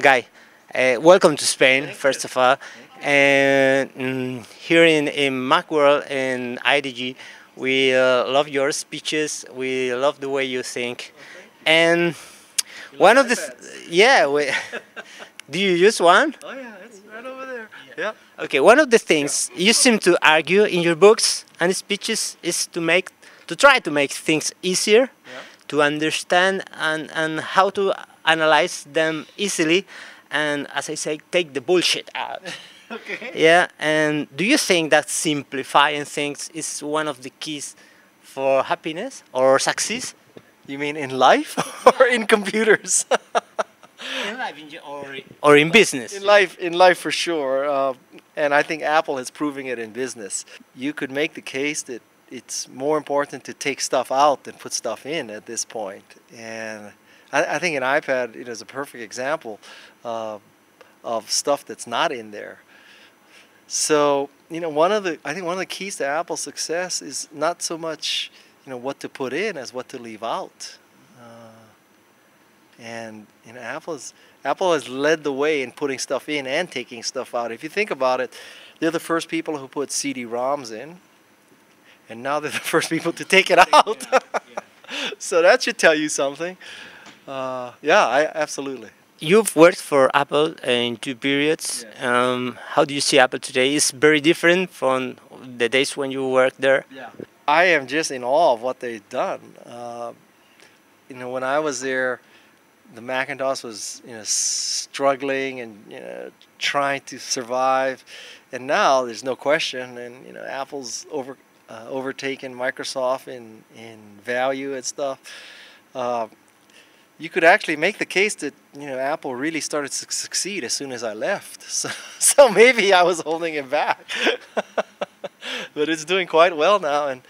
Guy, welcome to Spain, first of all. And here in Macworld in IDG, we love your speeches. We love the way you think. And one of the, yeah, do you use one? Oh yeah, it's right over there. Yeah. Okay, one of the things you seem to argue in your books and speeches is to try to make things easier, to understand and how to analyze them easily, and as I say, take the bullshit out. Okay. Yeah, and do you think that simplifying things is one of the keys for happiness or success? You mean in life or in computers? In life, or in business. In life for sure. And I think Apple is proving it in business. You could make the case that it's more important to take stuff out than put stuff in at this point. And I think an iPad is a perfect example of stuff that's not in there. So I think one of the keys to Apple's success is not so much what to put in as what to leave out. And Apple has led the way in putting stuff in and taking stuff out. If you think about it, they're the first people who put CD-ROMs in, and now they're the first people to take it out. So that should tell you something. Absolutely. You've worked for Apple in 2 periods. Yes. How do you see Apple today? It's very different from the days when you worked there. Yeah. I am just in awe of what they've done. When I was there, the Macintosh was struggling and trying to survive, and now there's no question. And Apple's overtaken Microsoft in value and stuff. You could actually make the case that Apple really started to succeed as soon as I left. So maybe I was holding it back, but it's doing quite well now, and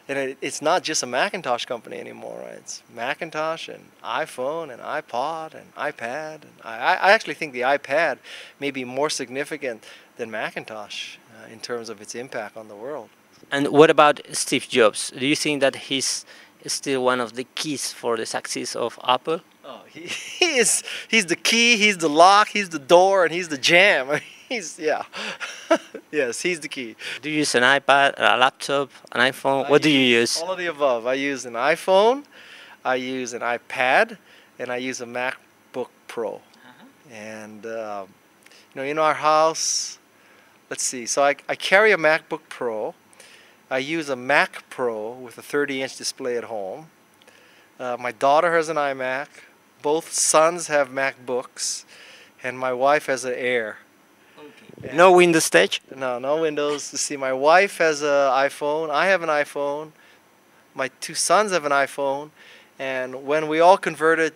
it's not just a Macintosh company anymore. Right? It's Macintosh and iPhone and iPod and iPad. And I actually think the iPad may be more significant than Macintosh in terms of its impact on the world. And what about Steve Jobs? Do you think that he's still one of the keys for the success of Apple? Oh, he's the key, he's the lock, he's the door, and he's the jam. Yes, he's the key. Do you use an iPad, a laptop, an iPhone? What do you use? All of the above. I use an iPhone, I use an iPad, and I use a MacBook Pro. And in our house, let's see. So I carry a MacBook Pro. I use a Mac Pro with a 30-inch display at home. My daughter has an iMac. Both sons have MacBooks, and my wife has an Air. Okay. No Windows Stage? No Windows. You see, my wife has an iPhone. I have an iPhone. My 2 sons have an iPhone. And when we all converted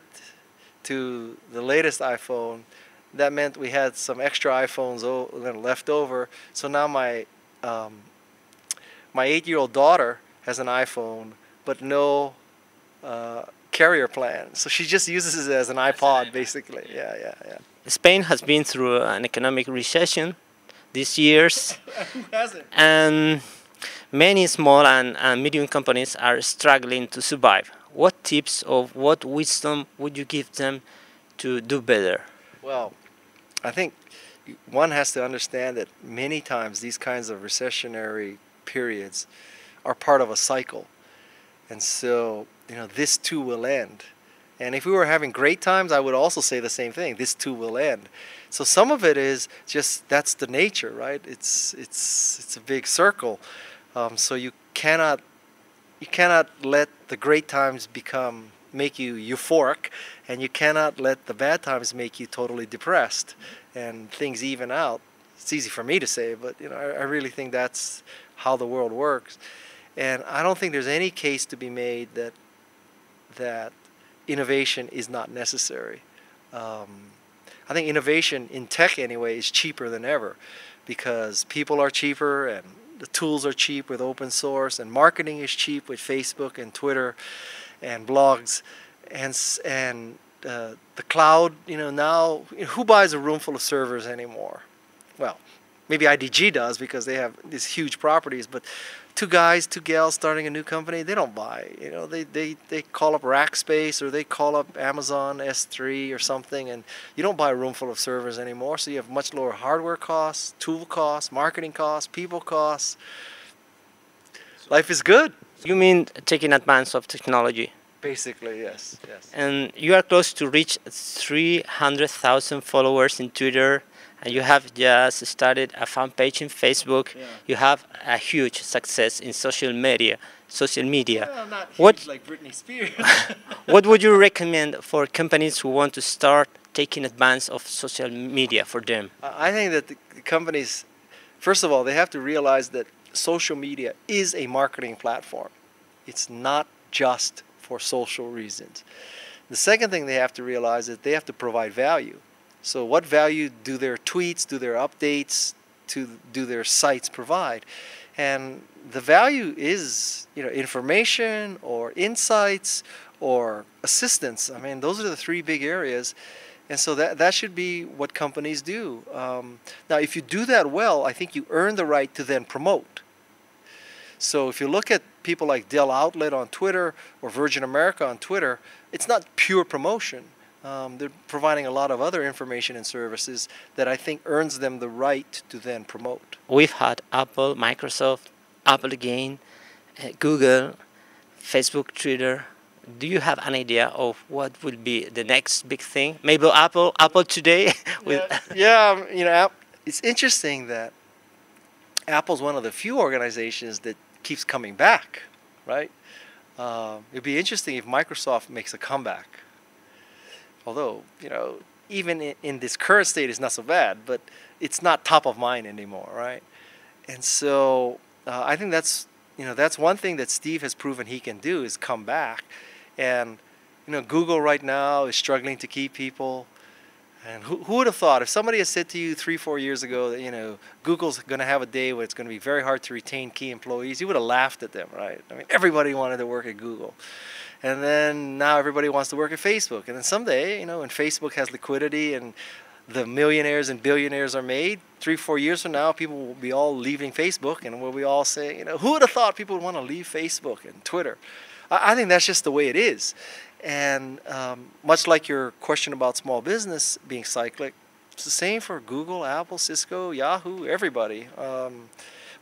to the latest iPhone, that meant we had some extra iPhones left over. So now my 8-year-old daughter has an iPhone, but no carrier plan. So she just uses it as an iPod, basically. Yeah. Spain has been through an economic recession these years. Who hasn't? And many small and medium companies are struggling to survive. What tips or what wisdom would you give them to do better? Well, I think one has to understand that many times these kinds of recessionary periods are part of a cycle. And so, this too will end. And if we were having great times, I would also say the same thing. This too will end. So some of it is just, that's the nature, right? It's a big circle. So you cannot let the great times make you euphoric, and you cannot let the bad times make you totally depressed, and things even out. It's easy for me to say, but I really think that's how the world works. And I don't think there's any case to be made that innovation is not necessary. I think innovation in tech anyway is cheaper than ever, because people are cheaper and the tools are cheap with open source, and marketing is cheap with Facebook and Twitter and blogs, and the cloud. Now who buys a room full of servers anymore? Well, maybe IDG does because they have these huge properties, but two guys, two gals starting a new company, they don't buy. You know, they call up Rackspace or they call up Amazon S3 or something, and you don't buy a room full of servers anymore. So you have much lower hardware costs, tool costs, marketing costs, people costs. Life is good. You mean taking advantage of technology? Basically, yes, yes. And you are close to reach 300,000 followers in Twitter, and you have just started a fan page in Facebook. Yeah. You have a huge success in social media. Well, not What- huge like Britney Spears. What would you recommend for companies who want to start taking advantage of social media for them? I think that the companies, first of all, they have to realize that social media is a marketing platform. It's not just for social reasons. The second thing they have to realize is they have to provide value. So what value do their tweets, do their updates, do their sites provide? And the value is, you know, information or insights or assistance. I mean, those are the three big areas. And so that should be what companies do. Now, if you do that well, I think you earn the right to then promote. So if you look at people like Dell Outlet on Twitter or Virgin America on Twitter, it's not pure promotion. They're providing a lot of other information and services that I think earns them the right to then promote. We've had Apple, Microsoft, Apple again, Google, Facebook, Twitter. Do you have an idea of what will be the next big thing? Maybe Apple today? Yeah, you know, it's interesting that Apple's one of the few organizations that keeps coming back, right? It'd be interesting if Microsoft makes a comeback. Although, you know, even in this current state, it's not so bad, but it's not top of mind anymore, right? And so I think that's, you know, that's one thing that Steve has proven he can do is come back. And, you know, Google right now is struggling to keep people. And who would have thought, if somebody had said to you 3-4 years ago that, you know, Google's going to have a day where it's going to be very hard to retain key employees, you would have laughed at them, right? I mean, everybody wanted to work at Google. And then now everybody wants to work at Facebook. And then someday, you know, when Facebook has liquidity and the millionaires and billionaires are made, 3-4 years from now, people will be all leaving Facebook, and we'll be all saying, you know, who would have thought people would want to leave Facebook and Twitter? I think that's just the way it is. And much like your question about small business being cyclic, it's the same for Google, Apple, Cisco, Yahoo, everybody.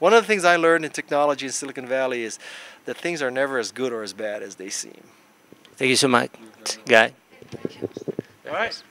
One of the things I learned in technology in Silicon Valley is that things are never as good or as bad as they seem. Thank you so much, Guy. All right.